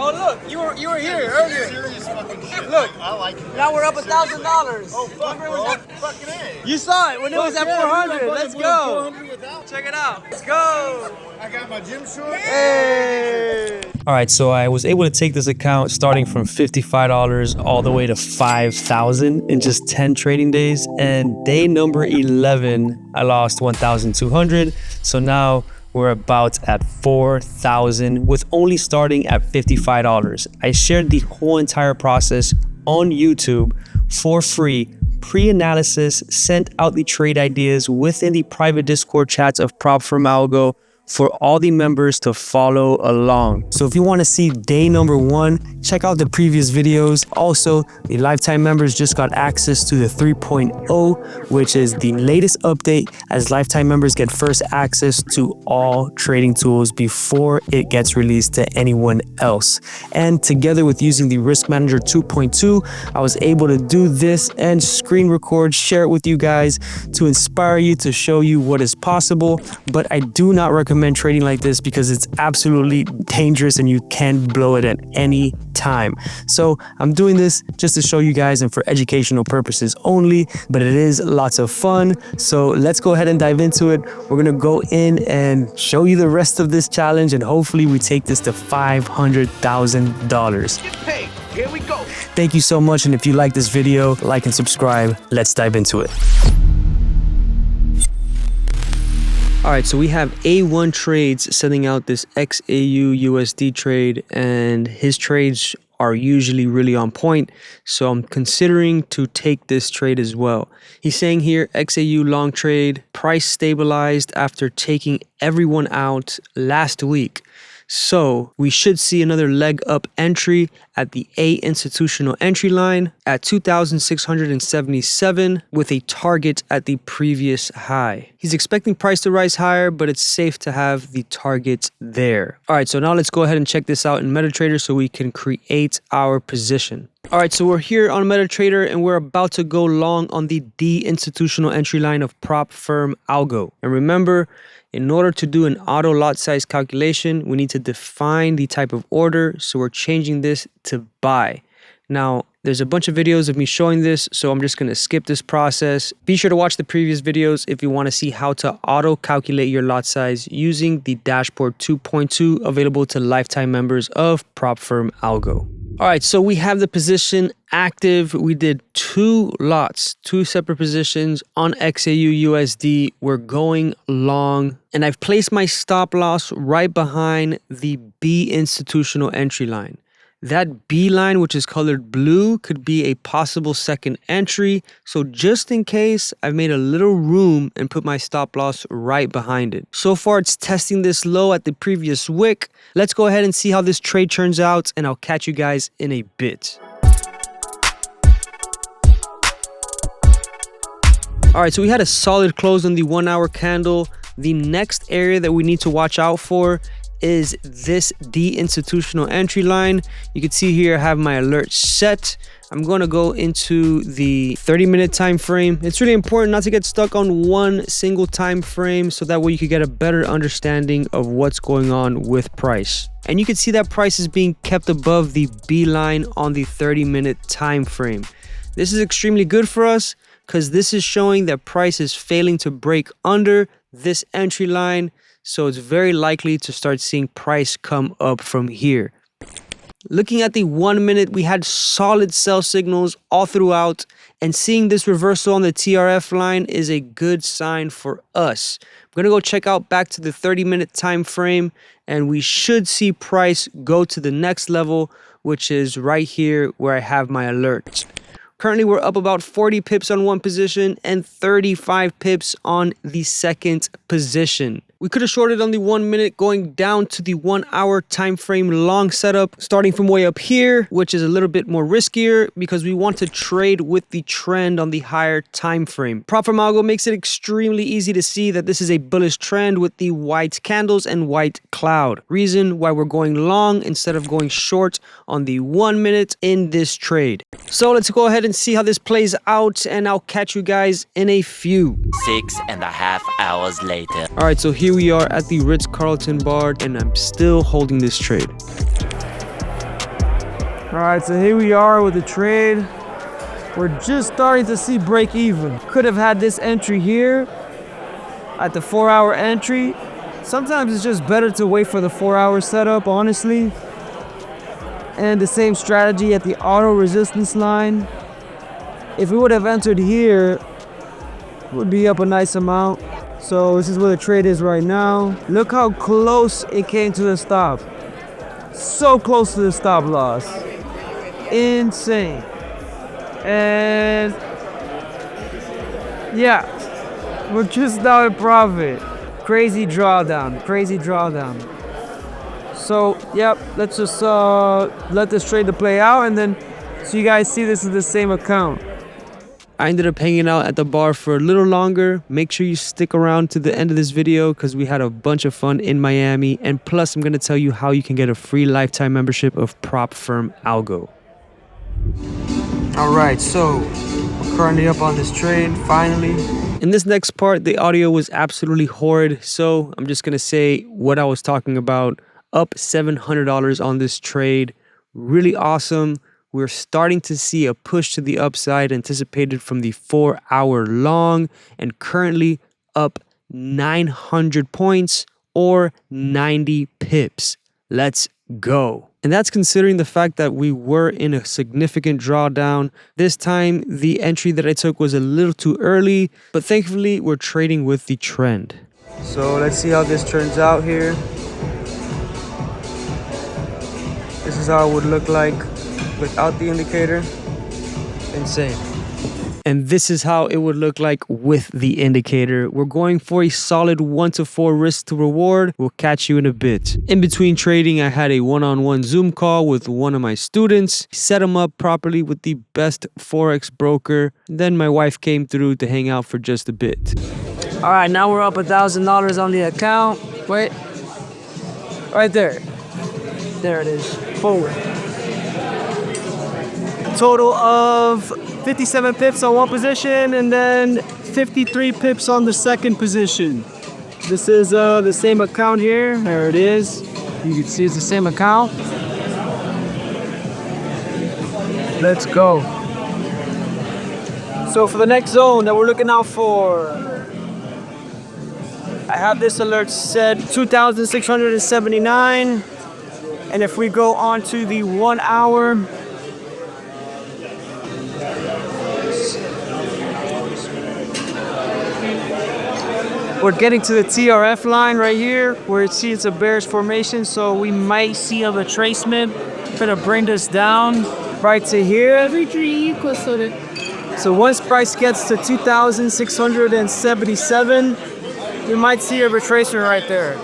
Oh look, you were here earlier. Serious fucking shit. Look, I like it. now we're up $1,000. Oh fuck, bro. Fucking A. You saw it when it was at 400. Let's go. 400 without. Check it out. Let's go. I got my gym shorts. Hey. All right, so I was able to take this account starting from $55 all the way to $5,000 in just 10 trading days. And day number 11, I lost 1,200. So now we're about at 4,000 with only starting at $55. I shared the whole entire process on YouTube for free, pre-analysis, sent out the trade ideas within the private Discord chats of PropFirm Algo for all the members to follow along. So if you want to see day number 1, check out the previous videos. Also, the lifetime members just got access to the 3.0, which is the latest update, as lifetime members get first access to all trading tools before it gets released to anyone else. And together with using the Risk Manager 2.2, I was able to do this and screen record, share it with you guys to inspire you, to show you what is possible. But I do not recommend trading like this because it's absolutely dangerous and you can blow it at any time. So I'm doing this just to show you guys and for educational purposes only, but it is lots of fun. So let's go ahead and dive into it. We're gonna go in and show you the rest of this challenge, and hopefully we take this to $500,000. Get paid. Here we go. Thank you so much, and if you like this video, like and subscribe. Let's dive into it. All right, so we have A1 Trades sending out this XAU USD trade, and his trades are usually really on point. So I'm considering to take this trade as well. He's saying here, XAU long trade, price stabilized after taking everyone out last week. So we should see another leg up entry at the A institutional entry line at 2,677 with a target at the previous high. He's expecting price to rise higher, but it's safe to have the target there. All right, so now let's go ahead and check this out in MetaTrader so we can create our position. All right, so we're here on MetaTrader and we're about to go long on the D institutional entry line of PropFirm Algo. And remember, in order to do an auto lot size calculation, we need to define the type of order. So we're changing this to buy. Now, there's a bunch of videos of me showing this, so I'm just going to skip this process. Be sure to watch the previous videos if you want to see how to auto calculate your lot size using the Dashboard 2.2 available to lifetime members of PropFirm Algo. All right, so we have the position active. We did 2 lots, 2 separate positions on XAU USD. We're going long, and I've placed my stop loss right behind the B institutional entry line. That B line, which is colored blue, could be a possible second entry. So just in case, I've made a little room and put my stop loss right behind it. So far, it's testing this low at the previous wick. Let's go ahead and see how this trade turns out, and I'll catch you guys in a bit. All right, so we had a solid close on the 1 hour candle. The next area that we need to watch out for is this D institutional entry line. You can see here I have my alert set. I'm going to go into the 30-minute time frame. It's really important not to get stuck on one single time frame, so that way you can get a better understanding of what's going on with price. And you can see that price is being kept above the B line on the 30-minute time frame. This is extremely good for us because this is showing that price is failing to break under this entry line. So it's very likely to start seeing price come up from here. Looking at the 1 minute, we had solid sell signals all throughout, and seeing this reversal on the TRF line is a good sign for us. I'm going to go check out back to the 30-minute time frame, and we should see price go to the next level, which is right here where I have my alert. Currently, we're up about 40 pips on one position and 35 pips on the second position. We could have shorted on the 1 minute, going down to the 1 hour time frame long setup, starting from way up here, which is a little bit more riskier because we want to trade with the trend on the higher time frame. PropFirm Algo makes it extremely easy to see that this is a bullish trend with the white candles and white cloud. Reason why we're going long instead of going short on the 1 minute in this trade. So let's go ahead and see how this plays out, and I'll catch you guys in a few. 6.5 hours later. All right, so here we are at the Ritz-Carlton bar, and I'm still holding this trade. All right, so here we are with the trade. We're just starting to see break even. Could have had this entry here at the 4-hour entry. Sometimes it's just better to wait for the 4-hour setup, honestly. And the same strategy at the auto resistance line. If we would have entered here, it would be up a nice amount. So this is where the trade is right now. Look how close it came to the stop. So close to the stop loss. Insane. And yeah, we're just now in profit. Crazy drawdown, crazy drawdown. So yep, let's just let this trade to play out, and then so you guys see this is the same account. I ended up hanging out at the bar for a little longer. Make sure you stick around to the end of this video because we had a bunch of fun in Miami. And plus, I'm going to tell you how you can get a free lifetime membership of PropFirm Algo. All right, so we're currently up on this trade, finally. In this next part, the audio was absolutely horrid. So I'm just going to say what I was talking about. Up $700 on this trade. Really awesome. We're starting to see a push to the upside anticipated from the 4-hour long, and currently up 900 points or 90 pips. Let's go. And that's considering the fact that we were in a significant drawdown. This time, the entry that I took was a little too early, but thankfully we're trading with the trend. So let's see how this turns out here. This is how it would look like without the indicator. Insane. And this is how it would look like with the indicator. We're going for a solid 1 to 4 risk to reward. We'll catch you in a bit. In between trading, I had a one-on-one Zoom call with one of my students. Set him up properly with the best Forex broker. Then my wife came through to hang out for just a bit. All right, now we're up $1,000 on the account. Wait, right there. There it is, forward. Total of 57 pips on one position and then 53 pips on the second position. This is the same account here. There it is. You can see it's the same account. Let's go. So for the next zone that we're looking out for, I have this alert set 2,679. And if we go on to the 1 hour, we're getting to the TRF line right here where it sees it's a bearish formation, so we might see a retracement. Gonna bring this down right to here. So once price gets to 2,677, you might see a retracement right there.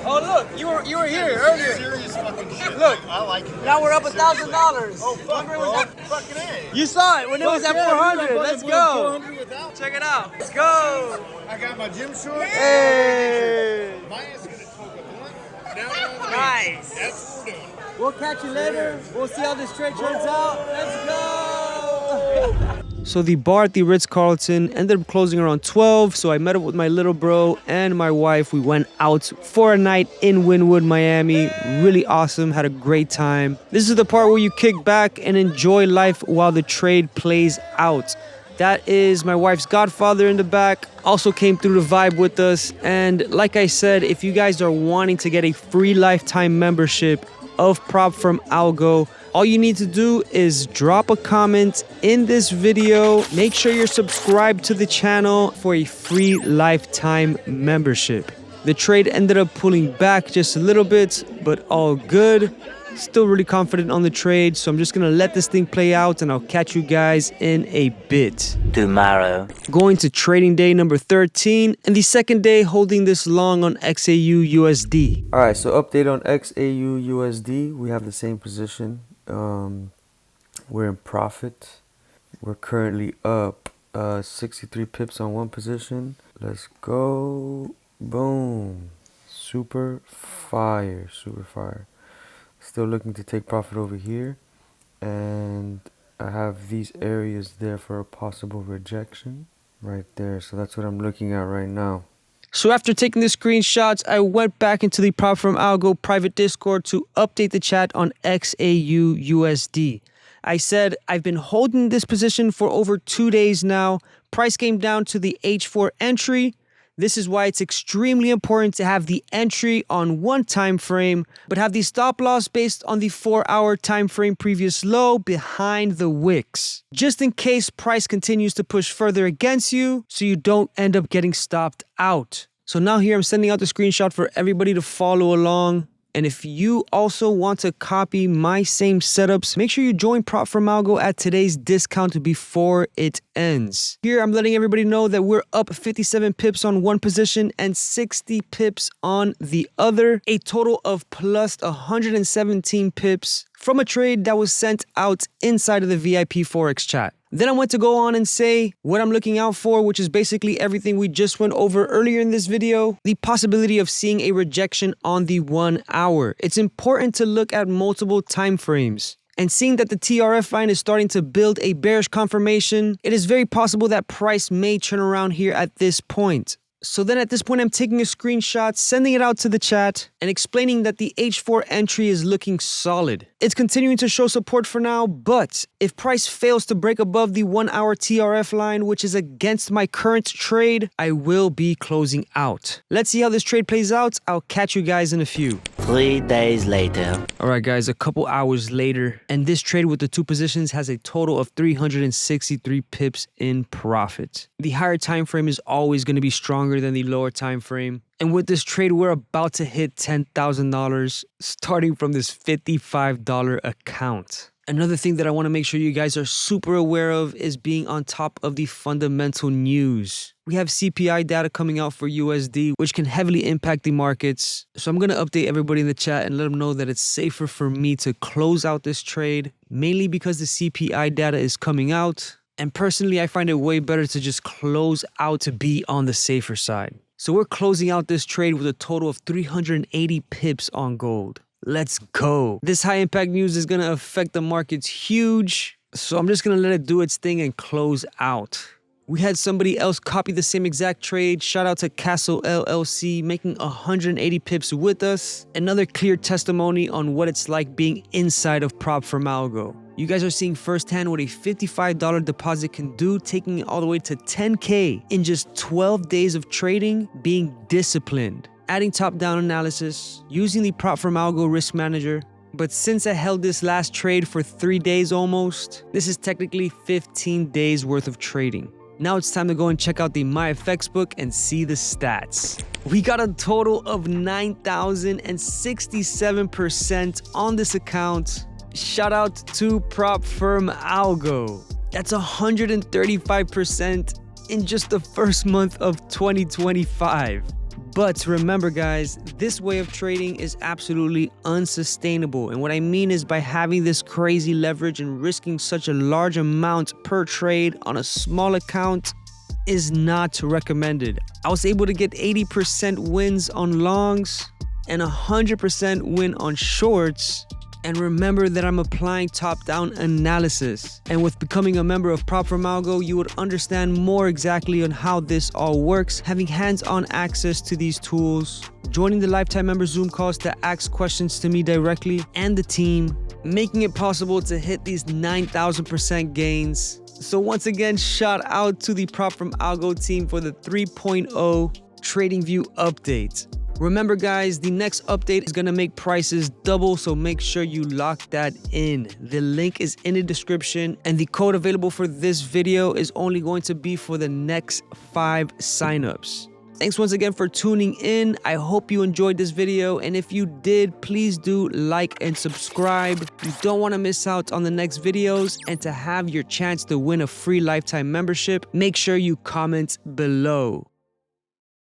Oh look, you were here earlier. Serious fucking shit. Look, I like it. now we're up $1,000. Oh, fuck, bro. Fucking A. You saw it when it was at 400. Let's go. 400 without. Check it out. Let's go. I got my gym shorts. Hey. My ass is gonna smoke a blunt. Down on the Nice. That's what we're doing. We'll catch you later. We'll see how this trade turns out. Let's go. So the bar at the Ritz-Carlton ended up closing around 12. So I met up with my little bro and my wife. We went out for a night in Wynwood, Miami. Really awesome. Had a great time. This is the part where you kick back and enjoy life while the trade plays out. That is my wife's godfather in the back. Also came through to vibe with us. And like I said, if you guys are wanting to get a free lifetime membership of PropFirm Algo, all you need to do is drop a comment in this video. Make sure you're subscribed to the channel for a free lifetime membership. The trade ended up pulling back just a little bit, but all good. Still really confident on the trade, so I'm just gonna let this thing play out and I'll catch you guys in a bit. Tomorrow. Going to trading day number 13 and the second day holding this long on XAU USD. All right, so update on XAU USD. We have the same position. We're in profit. We're currently up 63 pips on one position. Let's go. Boom. Super fire. Super fire. Still looking to take profit over here, and I have these areas there for a possible rejection right there. So that's what I'm looking at right now. So after taking the screenshots, I went back into the PropFirm Algo private Discord to update the chat on XAUUSD. I said, I've been holding this position for over 2 days now. Price came down to the H4 entry. This is why it's extremely important to have the entry on one time frame, but have the stop loss based on the 4-hour time frame previous low behind the wicks. Just in case price continues to push further against you, so you don't end up getting stopped out. So now here I'm sending out the screenshot for everybody to follow along. And if you also want to copy my same setups, make sure you join PropFirm Algo at today's discount before it ends. Here, I'm letting everybody know that we're up 57 pips on one position and 60 pips on the other. A total of plus 117 pips from a trade that was sent out inside of the VIP Forex chat. Then I went to go on and say what I'm looking out for, which is basically everything we just went over earlier in this video. The possibility of seeing a rejection on the 1 hour. It's important to look at multiple time frames. And seeing that the TRF line is starting to build a bearish confirmation, it is very possible that price may turn around here at this point. So then at this point, I'm taking a screenshot, sending it out to the chat, and explaining that the H4 entry is looking solid. It's continuing to show support for now, but if price fails to break above the 1 hour TRF line, which is against my current trade, I will be closing out. Let's see how this trade plays out. I'll catch you guys in a few. 3 days later. Alright guys, a couple hours later, and this trade with the two positions has a total of 363 pips in profit. The higher time frame is always going to be stronger than the lower time frame. And with this trade, we're about to hit $10,000 starting from this $55 account. Another thing that I want to make sure you guys are super aware of is being on top of the fundamental news. We have CPI data coming out for USD, which can heavily impact the markets. So I'm going to update everybody in the chat and let them know that it's safer for me to close out this trade, mainly because the CPI data is coming out. And personally, I find it way better to just close out to be on the safer side. So we're closing out this trade with a total of 380 pips on gold. Let's go. This high impact news is going to affect the markets huge. So I'm just going to let it do its thing and close out. We had somebody else copy the same exact trade. Shout out to Castle LLC making 180 pips with us. Another clear testimony on what it's like being inside of PropFirm Algo. You guys are seeing firsthand what a $55 deposit can do, taking it all the way to $10K in just 12 days of trading, being disciplined, adding top-down analysis, using the PropFirm Algo risk manager. But since I held this last trade for 3 days almost, this is technically 15 days worth of trading. Now it's time to go and check out the MyFX book and see the stats. We got a total of 9,067% on this account. Shout out to PropFirm Algo. That's 135% in just the first month of 2025. But remember guys, this way of trading is absolutely unsustainable. And what I mean is by having this crazy leverage and risking such a large amount per trade on a small account is not recommended. I was able to get 80% wins on longs and 100% win on shorts. And remember that I'm applying top-down analysis. And with becoming a member of PropFirm Algo, you would understand more exactly on how this all works, having hands-on access to these tools, joining the lifetime member Zoom calls to ask questions to me directly and the team, making it possible to hit these 9,000% gains. So once again, shout out to the PropFirm Algo team for the 3.0 TradingView update. Remember guys, the next update is going to make prices double, so make sure you lock that in. The link is in the description, and the code available for this video is only going to be for the next 5 signups. Thanks once again for tuning in. I hope you enjoyed this video, and if you did, please do like and subscribe. You don't want to miss out on the next videos, and to have your chance to win a free lifetime membership, make sure you comment below.